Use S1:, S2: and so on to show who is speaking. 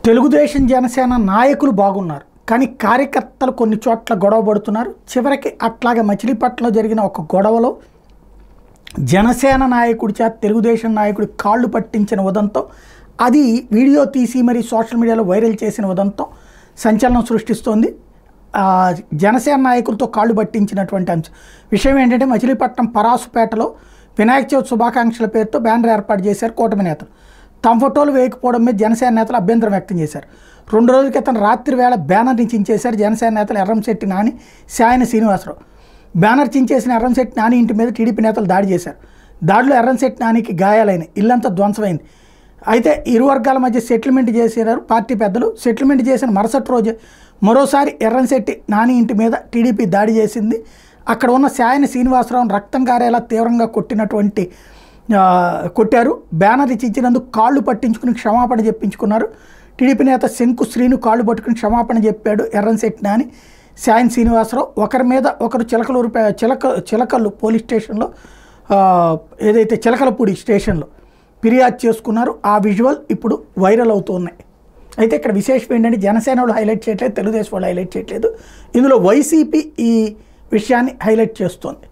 S1: తెలుగుదేశం జనసేన నాయకులు బాగున్నారు, కానీ కార్యకర్తలు కొన్ని చోట్ల గొడవ పడుతున్నారు. చివరికి అట్లాగే మచిలీపట్నంలో జరిగిన ఒక గొడవలో జనసేన నాయకుడి చేత తెలుగుదేశం నాయకుడి కాళ్ళు పట్టించిన ఉదంతం, అది వీడియో తీసి మరి సోషల్ మీడియాలో వైరల్ చేసిన ఉదంతం సంచలనం సృష్టిస్తోంది. జనసేన నాయకులతో కాళ్ళు పట్టించినటువంటి విషయం ఏంటంటే, మచిలీపట్నం పరాసుపేటలో వినాయక చవితి శుభాకాంక్షల పేరుతో బ్యానర్ ఏర్పాటు చేశారు కూటమి నేతలు. తమ ఫోటోలు వేయకపోవడం మీద జనసేన నేతలు అభ్యంతరం వ్యక్తం చేశారు. 2 రోజుల క్రితం రాత్రి వేళ బ్యానర్ని చించేశారు జనసేన నేతలు ఎర్రంశెట్టి నాని, సాయన శ్రీనివాసరావు. బ్యానర్ చించేసిన ఎర్రంశెట్టి నాని ఇంటి మీద టీడీపీ నేతలు దాడి చేశారు. దాడిలో ఎర్రంశెట్టి నానికి గాయాలైనాయి, ఇల్లంతా ధ్వంసమైంది. అయితే ఇరు వర్గాల మధ్య సెటిల్మెంట్ చేశారు పార్టీ పెద్దలు. సెటిల్మెంట్ చేసిన మరుసటి రోజు మరోసారి ఎర్రంశెట్టి నాని ఇంటి మీద టీడీపీ దాడి చేసింది. అక్కడ ఉన్న సాయన శ్రీనివాసరావును రక్తం కారేలా తీవ్రంగా కొట్టారు. బ్యానర్ ఇచ్చినందుకు కాళ్ళు పట్టించుకుని క్షమాపణ చెప్పించుకున్నారు. టీడీపీ నేత శంకు శ్రీను కాళ్ళు పట్టుకుని క్షమాపణ చెప్పాడు ఎర్రంశెట్టి నాని, సాయన శ్రీనివాసరావు. ఒకరి మీద ఒకరు చిలకల్లు పోలీస్ స్టేషన్లో, ఏదైతే చిలకలపూడి స్టేషన్లో ఫిర్యాదు చేసుకున్నారు. ఆ విజువల్ ఇప్పుడు వైరల్ అవుతున్నాయి. అయితే ఇక్కడ విశేషం ఏంటంటే, జనసేన వాళ్ళు హైలైట్ చేయట్లేదు, తెలుగుదేశం వాళ్ళు హైలైట్ చేయట్లేదు. ఇందులో వైసీపీ ఈ విషయాన్ని హైలైట్ చేస్తోంది.